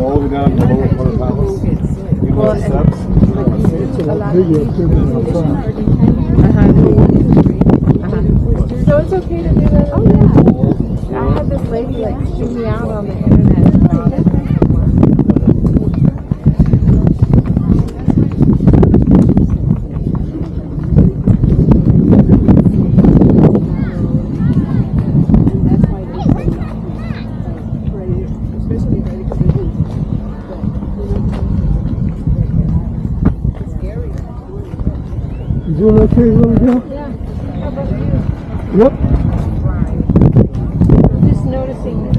all the way down to the lower part of the house. You know the steps? So it's okay to do that? Oh yeah. I had this lady like shoot me out on the internet about it. You doing okay, little girl? Yeah. How about you? Yep. Just noticing that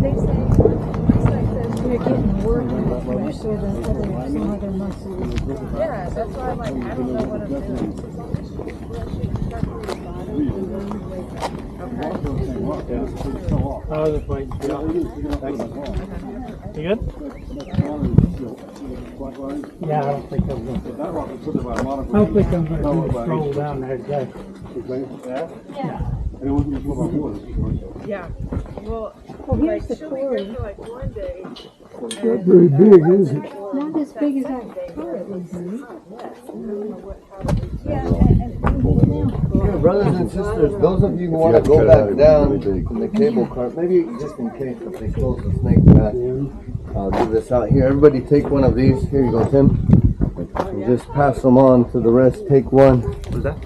they say you're getting work faster than some other muscles. Yeah, that's why I'm like, I don't know what I'm doing. I was just waiting for you. You good? Yeah, I don't think I'm going to. I don't think I'm going to stroll down there today. And it wasn't just about water. Yeah. Well, here's the quarry. Like one day. It's not very big, is it? Not as big as that turret would be. Yeah, brothers and sisters, those of you who want to go back down in the cable car, maybe just in case if they close the snake back, I'll do this out here. Everybody take one of these. Here you go, Tim. And just pass them on to the rest. Take one. What's that?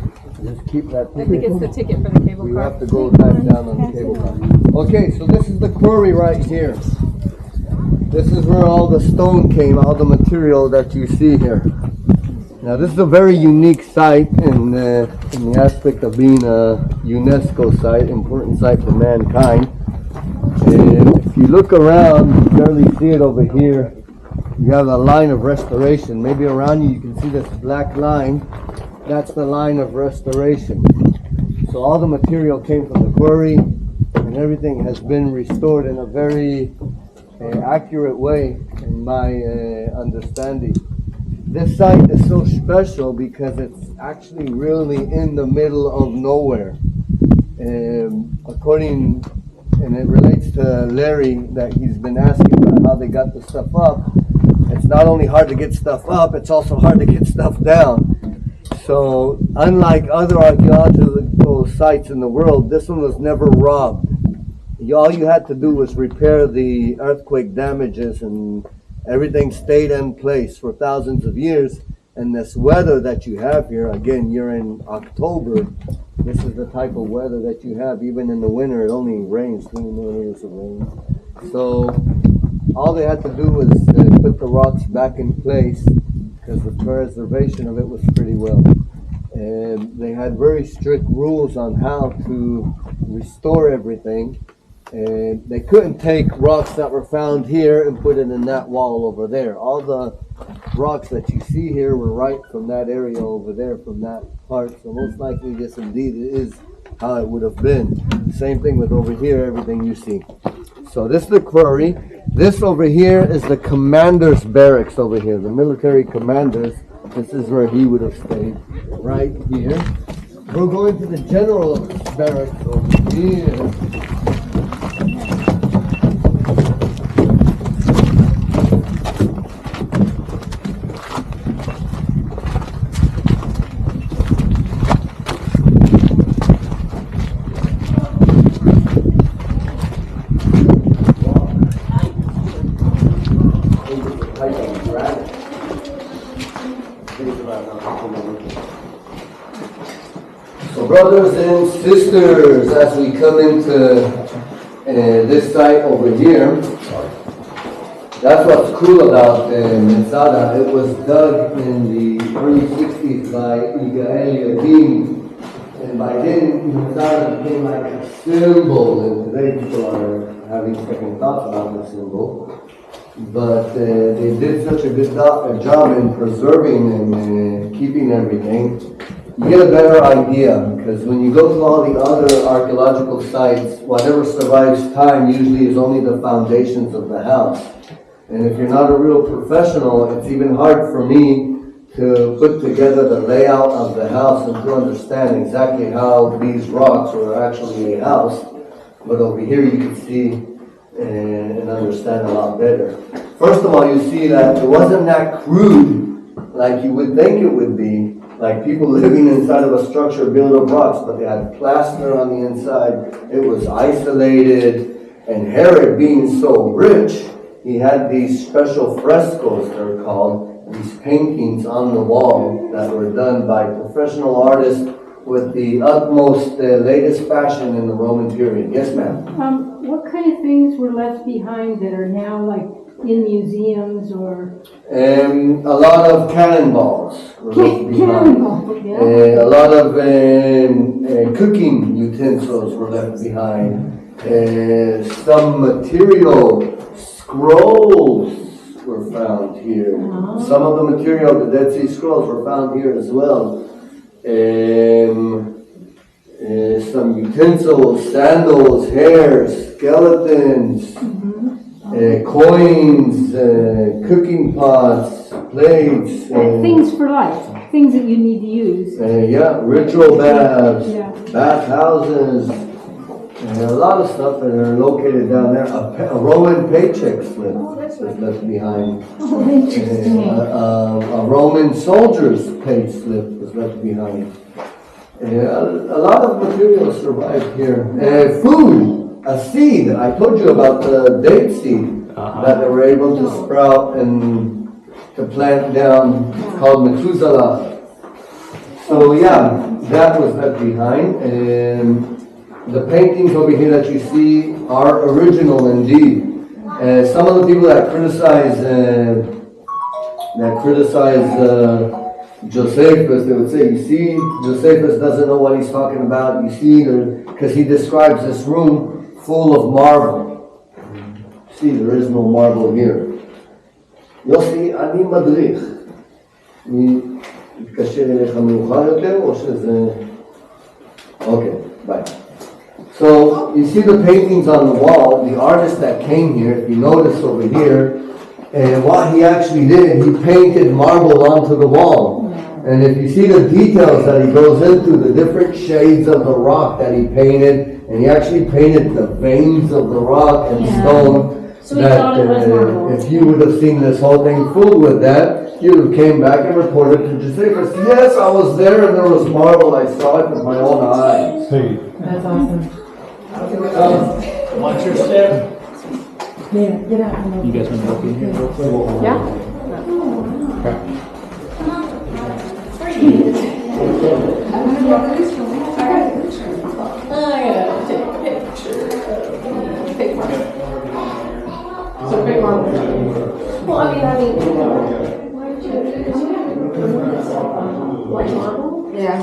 Just keep that. I think it's the ticket for the cable You car. have to go back down on the cable car. Okay, so this is the quarry right here. This is where all the stone came, all the material that you see here. Now this is a very unique site in the aspect of being a UNESCO site, important site for mankind. And if you look around, you barely see it over here. You have a line of restoration. Maybe around you can see this black line. That's the line of restoration. So all the material came from the quarry and everything has been restored in a very accurate way in my understanding. This site is so special because it's actually really in the middle of nowhere. According, and it relates to Larry that he's been asking about how they got the stuff up. It's not only hard to get stuff up, it's also hard to get stuff down. So unlike other archaeological sites in the world, this one was never robbed. All you had to do was repair the earthquake damages and everything stayed in place for thousands of years. And this weather that you have here, again, you're in October, this is the type of weather that you have. Even in the winter, it only rains, 20 millimeters of rain. So all they had to do was put the rocks back in place because the preservation of it was pretty well. And they had very strict rules on how to restore everything. And they couldn't take rocks that were found here and put it in that wall over there. All the rocks that you see here were right from that area over there, from that part. So most likely this indeed is how it would have been. Same thing with over here, everything you see. So this is the quarry. This over here is the commander's barracks over here, the military commanders. This is where he would have stayed, right here. We're going to the general barracks over here. So brothers and sisters, as we come into this site over here, that's what's cool about MASADA. It was dug in the early 60s by Igael Yadim, and by then MASADA became like a symbol, and today people are having second thoughts about the symbol. But they did such a good job in preserving and keeping everything. You get a better idea, because when you go to all the other archaeological sites, whatever survives time usually is only the foundations of the house. And if you're not a real professional, it's even hard for me to put together the layout of the house and to understand exactly how these rocks were actually a house. But over here you can see and understand a lot better. First of all, you see that it wasn't that crude like you would think it would be, like people living inside of a structure built of rocks, but they had plaster on the inside. It was isolated, and Herod, being so rich, he had these special frescoes, they're called, these paintings on the wall that were done by professional artists with the utmost, latest fashion in the Roman period. Yes, ma'am? What kind of things were left behind that are now like in museums or? A lot of cannonballs were left behind. Cannonballs, yeah. A lot of cooking utensils were left behind. Some material, scrolls were found here. Some of the material, the Dead Sea Scrolls, were found here as well. Some utensils, sandals, hair, skeletons, coins, cooking pots, plates. Things for life, things that you need to use. Yeah, ritual baths, Yeah. bath houses, and a lot of stuff that are located down there. A Roman paycheck slip was left behind. Oh, interesting. A Roman soldier's pay slip was left behind. A lot of materials survived here. Food, a seed. I told you about the date seed that they were able to sprout and to plant down. It's called Methuselah. So yeah, that was left behind. And the paintings over here that you see are original indeed. Some of the people that criticize Josephus, they would say, you see, Josephus doesn't know what he's talking about. You see, because he describes this room full of marble. See, there is no marble here. יוסי, אני מדריך. מתקשר אליך מאוחר יותר, או שזה... Okay, bye. So, you see the paintings on the wall, the artist that came here, if you notice over here, and what he actually did, he painted marble onto the wall. And if you see the details that he goes into, the different shades of the rock that he painted, and he actually painted the veins of the rock and stone, So he thought it was marble. if you would have seen this whole thing full with that, you would have came back and reported to Josephus, yes, I was there and there was marble, I saw it with my own eyes. Hey, That's awesome. Watch your step. Yeah, get out. you guys want to look in here real quick? Yeah? Well, I mean, like marble? Yeah.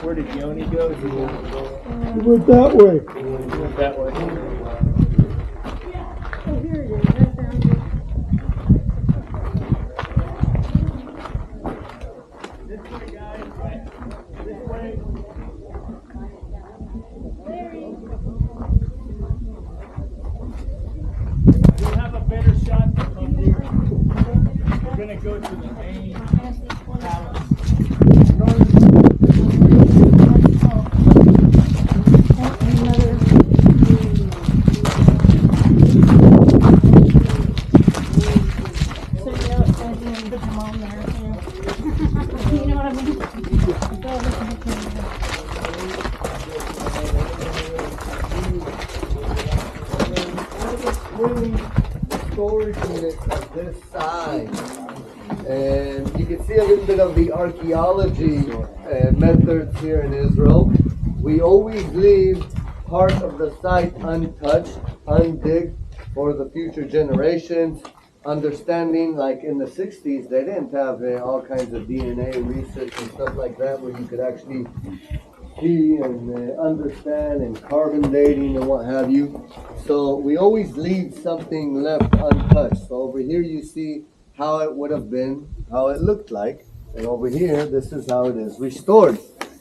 Where did Yoni go? He went that way. He went that way. Oh, here it is, right down here. This way, guys. This way. You'll have a better shot from here. We're gonna go to the main palace. Storage units of this size, and you can see a little bit of the archaeology methods here in Israel. We always leave part of the site untouched, undigged for the future generations. Understanding, like in the 60s, they didn't have all kinds of DNA research and stuff like that, where you could actually see and understand and carbon dating and what have you. So we always leave something left untouched. So over here you see how it would have been, how it looked like And over here, this is how it is restored.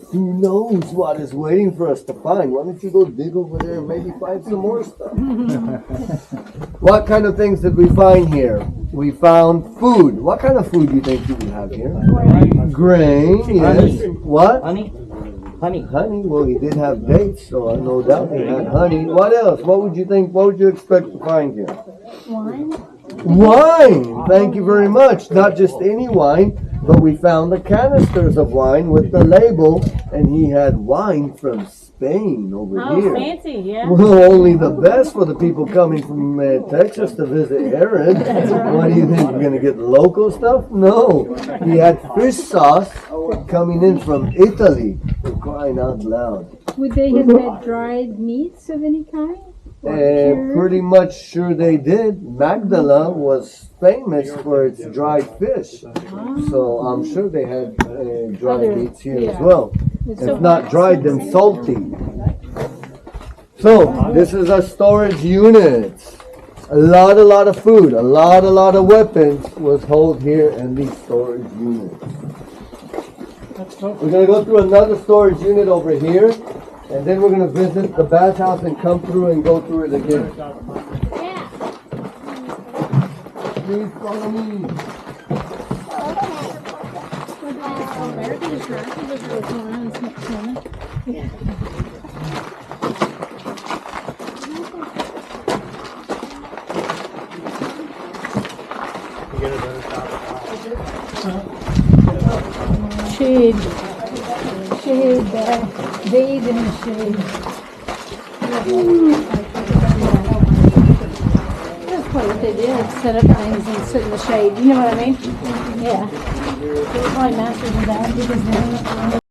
Who knows what is waiting for us to find? Why don't you go dig over there and maybe find some more stuff? What kind of things did we find here? We found food. What kind of food do you think we have here? Grain, yes. Honey. What? Honey? Honey. Honey. Well, he did have dates, so no doubt he had honey. What else? What would you think? What would you expect to find here? Wine? Wine! Thank you very much. Not just any wine, but we found the canisters of wine with the label, and he had wine from Spain over Oh, here. fancy, yeah. Well, only the best for the people coming from Texas to visit Herod. What do you think? We're going to get local stuff? No. He had fish sauce coming in from Italy. For crying out loud. Would they have had dried meats of any kind? Pretty much sure they did. Magdala was famous for its dried fish. So I'm sure they had dried meats here as well. If not dried, then salty. So this is a storage unit. A lot of food, a lot of weapons was held here in these storage units. We're going to go through another storage unit over here, and then we're going to visit the bathhouse and come through and go through it again. Please follow me. Shade. Shade, bathe in the shade. That's probably what they did, set up things and sit in the shade, you know what I mean? Yeah. They probably mastered that because they